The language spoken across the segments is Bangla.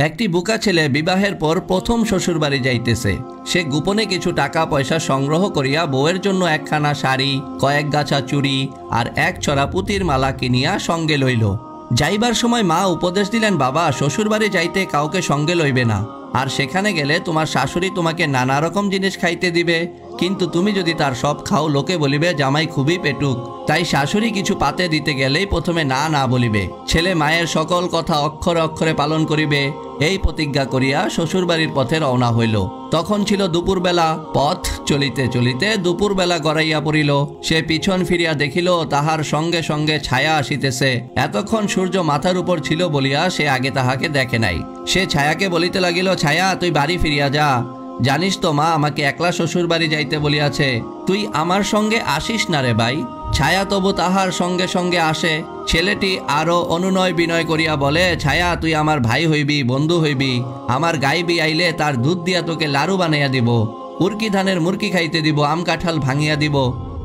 একটি বুকা ছেলে বিবাহের পর প্রথম শ্বশুর বাড়ি যাইতেছে। সে গোপনে কিছু টাকা পয়সা সংগ্রহ করিয়া বউয়ের জন্য একখানা শাড়ি, কয়েক গাছা চুড়ি আর এক ছড়া পুতির মালা কিনিয়া সঙ্গে লইল। যাইবার সময় মা উপদেশ দিলেন, বাবা, শ্বশুর বাড়ি যাইতে কাউকে সঙ্গে লইবে না, আর সেখানে গেলে তোমার শাশুড়ি তোমাকে নানা রকম জিনিস খাইতে দিবে, কিন্তু তুমি যদি তার সব খাও লোকে বলিবে জামাই খুবই পেটুক। তাই শাশুড়ি কিছু পাতে দিতে গেলেই প্রথমে না না বলিবে। ছেলে মায়ের সকল কথা অক্ষরে অক্ষরে পালন করিবে, এই প্রতিজ্ঞা করিয়া শ্বশুর বাড়ির পথে রওনা হইল। তখন ছিল দুপুরবেলা। পথ চলিতে চলিতে দুপুরবেলা গড়াইয়া পড়িল। সে পিছন ফিরিয়া দেখিল তাহার সঙ্গে সঙ্গে ছায়া আসিতেছে। এতক্ষণ সূর্য মাথার উপর ছিল বলিয়া সে আগে তাহাকে দেখে নাই। সে ছায়াকে বলিতে লাগিল, ছায়া, তুই বাড়ি ফিরিয়া যা। জানিস তো মা আমাকে একলা শ্বশুর বাড়ি যাইতে বলিয়াছে, তুই আমার সঙ্গে আসিস না রে ভাই। ছায়া তবু তাহার সঙ্গে সঙ্গে আসে। ছেলেটি আরো অনুনয় বিনয় করিয়া বলে, ছায়া, তুই আমার ভাই হইবি, বন্ধু হইবি, আমার গাইবি আইলে তার দুধ দিয়া তোকে লাড়ু বানাইয়া দিব, উরকি ধানের মুরকি খাইতে দিব, আম কাঁঠাল ভাঙিয়া দিব,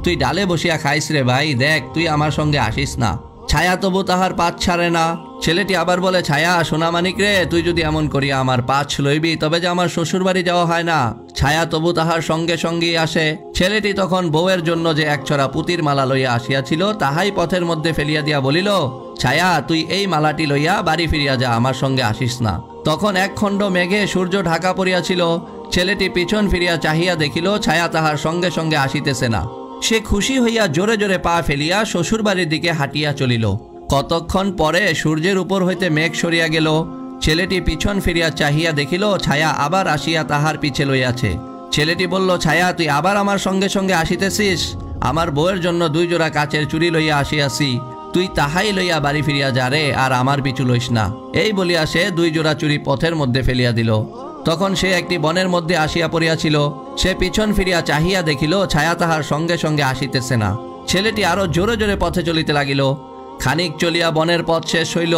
তুই ডালে বসিয়া খাইস রে ভাই, দেখ তুই আমার সঙ্গে আসিস না। ছায়া তবু তাহার পাছ ছাড়ে না। ছেলেটি আবার বলে, ছায়া, সোনামানিক রে, তুই যদি এমন করিয়া আমার পাছ লইবি তবে যে আমার শ্বশুর বাড়ি যাওয়া হয় না। ছায়া তবু তাহার সঙ্গে সঙ্গেই আসে। ছেলেটি তখন বউয়ের জন্য যে একছড়া পুতির মালা লইয়া আসিয়াছিল তাহাই পথের মধ্যে ফেলিয়া দিয়া বলিল, ছায়া, তুই এই মালাটি লইয়া বাড়ি ফিরিয়া যা, আমার সঙ্গে আসিস না। তখন এক খণ্ড মেঘে সূর্য ঢাকা পড়িয়াছিল। ছেলেটি পিছন ফিরিয়া চাহিয়া দেখিল ছায়া তাহার সঙ্গে সঙ্গে আসিতেছে না। সে খুশি হইয়া জোরে জোরে পা ফেলিয়া শ্বশুর বাড়ির দিকে হাঁটিয়া চলিল। কতক্ষণ পরে সূর্যের উপর হইতে মেঘ সরিয়া গেল। ছেলেটি পিছন ফিরিয়া চাহিয়া দেখিল ছায়া আবার আসিয়া তাহার পিছে লইয়াছে। ছেলেটি বলল, ছায়া, তুই আবার আমার সঙ্গে সঙ্গে আসিতেছিস? আমার বউয়ের জন্য 2 জোড়া কাচের চুড়ি লইয়া আসিয়াছি, তুই তাহাই লইয়া বাড়ি ফিরিয়া যা রে, আর আমার পিছু লইস না। এই বলিয়া সে 2 জোড়া চুড়ি পথের মধ্যে ফেলিয়া দিল। তখন সে একটি বনের মধ্যে আসিয়া পড়িয়াছিল। সে পিছন ফিরিয়া চাহিয়া দেখিল ছায়া তাহার সঙ্গে সঙ্গে আসিতেছে না। ছেলেটি আরো জোরে জোরে পথে চলিতে লাগিল। খানিক চলিয়া বনের পথ শেষ হইল।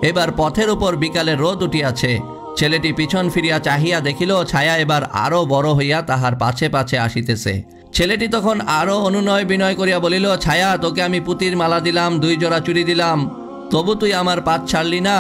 এবার পথের উপর বিকালের রোদ উঠিয়াছে। ছেলেটি পিছন ফিরিয়া চাহিয়া দেখিল ছায়া এবার আরো বড় হইয়া তাহার পাছে পাছে আসিতেছে। ছেলেটি তখন আরো অনুনয় বিনয় করিয়া বলিল, ছায়া, তোকে আমি পুতির মালা দিলাম, 2 জোড়া চুড়ি দিলাম, তবু তুই আমার পাছ ছাড়লি না।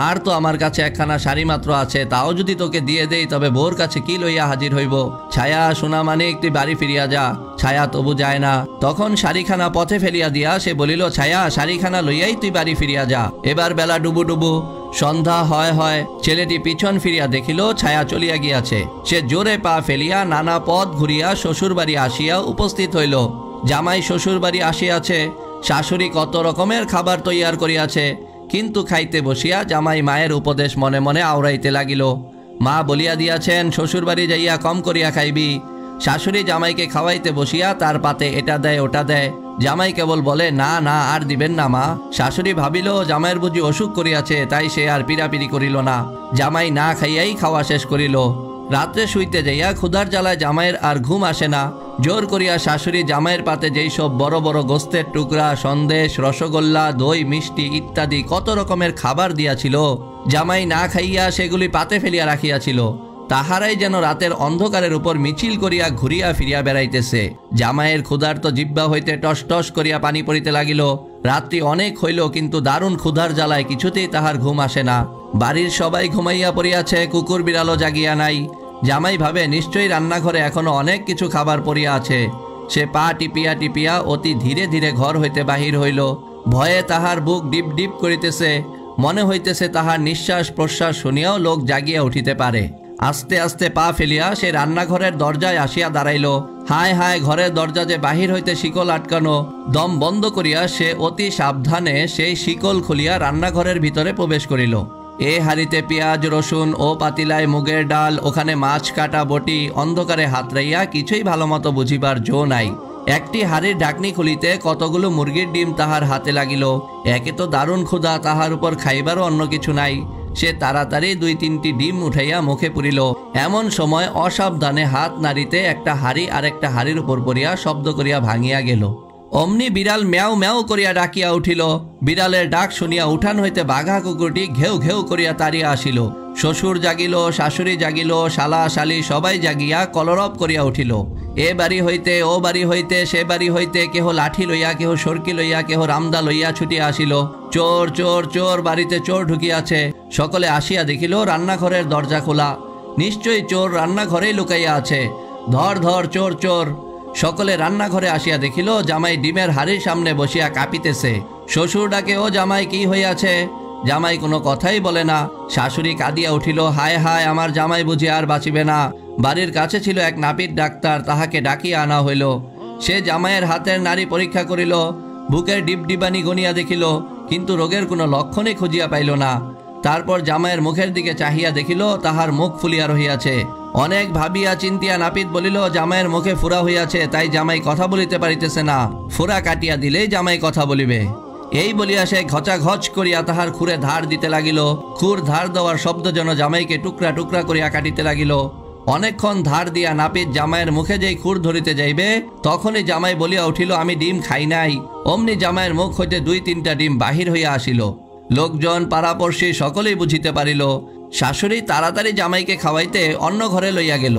আর তো আমার কাছে একখানা শাড়ি মাত্র আছে, তাও যদি তোকে দিয়ে দেই তবে বউর কাছে কি লইয়া হাজির হইব। ছায়া, সোনামানিক, তুই বাড়ি ফিরিয়া যা। ছায়া তবু যায় না। তখন শাড়িখানা পথে ফেলিয়া দিয়া সে বলিল, ছায়া, শাড়িখানা লইয়াই তুই বাড়ি ফিরিয়া যা। এবার বেলা ডুবু ডুবু, সন্ধ্যা হয় হয়। ছেলেটি পিছন ফিরিয়া দেখিল ছায়া চলিয়া গিয়াছে। সে জোরে পা ফেলিয়া নানা পথ ঘুরিয়া শ্বশুর বাড়ি আসিয়া উপস্থিত হইল। জামাই শ্বশুর বাড়ি আসিয়াছে। শাশুড়ি কত রকমের খাবার তৈয়ার করিয়াছে, কিন্তু খাইতে বসিয়া জামাই মায়ের উপদেশ মনে মনে আওড়াইতে লাগিল। মা বলিয়া দিয়াছেন, শ্বশুর বাড়ি যাইয়া কম করিয়া খাইবি। শাশুড়ি জামাইকে খাওয়াইতে বসিয়া তার পাতে এটা দেয় ওটা দেয়। জামাই কেবল বলে, না না, আর দিবেন না মা। শাশুড়ি ভাবিল জামাইয়ের বুঝি অসুখ করিয়াছে, তাই সে আর পিড়াপিড়ি করিল না। জামাই না খাইয়াই খাওয়া শেষ করিল। রাত্রে শুইতে যাইয়া ক্ষুধার জ্বালায় জামাইয়ের আর ঘুম আসে না। জোর করিয়া শাশুড়ি জামাইয়ের পাতে যেই সব বড় বড় গোস্তের টুকরা, সন্দেশ, রসগোল্লা, দই, মিষ্টি ইত্যাদি কত রকমের খাবার দিয়াছিল, জামাই না খাইয়া সেগুলি পাতে ফেলিয়া রাখিয়াছিল। তাহারাই যেন রাতের অন্ধকারের উপর মিছিল করিয়া ঘুরিয়া ফিরিয়া বেড়াইতেছে। জামাইয়ের ক্ষুধার্ত জিহ্বা হইতে টস টস করিয়া পানি পড়িতে লাগিল। রাত্রি অনেক হইল, কিন্তু দারুণ ক্ষুধার জ্বালায় কিছুতেই তাহার ঘুম আসে না। বাড়ির সবাই ঘুমাইয়া পড়িয়াছে, কুকুর বিড়ালও জাগিয়া নাই। জামাই ভাবে নিশ্চয়ই রান্নাঘরে এখনো অনেক কিছু খাবার পড়িয়া আছে। সে পা টিপিয়া টিপিয়া অতি ধীরে ধীরে ঘর হইতে বাহির হইল। ভয়ে তাহার বুক ডিপ ডিপ করিতেছে। মনে হইতেছে তাহার নিঃশ্বাস প্রশ্বাস শুনিয়াও লোক জাগিয়া উঠিতে পারে। আস্তে আস্তে পা ফেলিয়া সে রান্নাঘরের দরজায় আসিয়া দাঁড়াইল। হায় হায়, ঘরের দরজা যে বাহির হইতে শিকল আটকানো। দম বন্ধ করিয়া সে অতি সাবধানে সেই শিকল খুলিয়া রান্নাঘরের ভিতরে প্রবেশ করিল। এ হাড়িতে পেঁয়াজ রসুন ও পাতিলায় মুগের ডাল, ওখানে মাছ কাটা বটি। অন্ধকারে হাতড়াইয়া কিছুই ভালো মতো বুঝিবার জো নাই। একটি হাড়ির ঢাকনি খুলিতে কতগুলো মুরগির ডিম তাহার হাতে লাগিল। একে তো দারুণ ক্ষুধা, তাহার উপর খাইবারও অন্য কিছু নাই। সে তাড়াতাড়ি 2-3টি ডিম উঠাইয়া মুখে পুরিল। এমন সময় অসাবধানে হাত নাড়িতে একটা হাড়ি আরেকটা হাড়ির উপর পড়িয়া শব্দ করিয়া ভাঙিয়া গেল। অমনি বিড়াল ম্যাও ম্যাও করিয়া ডাকিয়া উঠিল। বিড়ালের ডাক শুনিয়া উঠান হইতে বাঘা কুকুরটি ঘেউ ঘেউ করিয়া তাড়িয়া আসিল। শ্বশুর জাগিল, শাশুড়ি জাগিল, শালা শালি সবাই জাগিয়া কলরব করিয়া উঠিল। এ বাড়ি হইতে ও বাড়ি হইতে সে বাড়ি হইতে কেহ লাঠি লইয়া, কেহ সরকি লইয়া, কেহ রামদা লইয়া ছুটিয়া আসিল। চোর চোর চোর, বাড়িতে চোর ঢুকিয়াছে। সকলে আসিয়া দেখিল রান্নাঘরের দরজা খোলা। নিশ্চয়ই চোর রান্নাঘরেই লুকাইয়া আছে। ধর ধর চোর চোর। সকলে রান্নাঘরে আসিয়া দেখিল জামাই ডিমের হাড়ির সামনে বসিয়া কাঁপিতেছে। শ্বশুর ডাকে, ও জামাই কি হইয়াছে? জামাই কোনো কথাই বলে না। শাশুড়ি কাঁদিয়া উঠিল, হায় হায়, আমার জামাই বুঝি আর বাঁচিবে না। বাড়ির কাছে ছিল এক নাপিত ডাক্তার, তাহাকে ডাকিয়া আনা হইল। সে জামাইয়ের হাতের নাড়ি পরীক্ষা করিল, বুকের ডিপডিবানি গনিয়া দেখিল, কিন্তু রোগের কোনো লক্ষণই খুঁজিয়া পাইল না। তারপর জামাইয়ের মুখের দিকে চাহিয়া দেখিল, তাহার মুখ ফুলিয়া রহিয়াছে। অনেক ভাবিয়া চিন্তিয়া নাপিত বলিল, জামাইয়ের মুখে ফুরা হইয়াছে, তাই জামাই কথা বলিতে পারিতেছে না। ফুরা কাটিয়া দিলেই জামাই কথা বলিবে। এই বলিয়া সে ঘচাঘচ করিয়া তাহার খুরে ধার দিতে লাগিল। খুর ধার দেওয়ার শব্দ যেন জামাইকে টুকরা টুকরা করিয়া কাটিতে লাগিল। অনেকক্ষণ ধার দিয়া নাপিত জামাইয়ের মুখে যেই খুর ধরিতে যাইবে, তখনই জামাই বলিয়া উঠিল, আমি ডিম খাই নাই। অমনি জামাইয়ের মুখ হইতে 2-3টা ডিম বাহির হইয়া আসিল। লোকজন পাড়াপড়শি সকলেই বুঝিতে পারিল। শাশুড়ি তাড়াতাড়ি জামাইকে খাওয়াইতে অন্য ঘরে লইয়া গেল।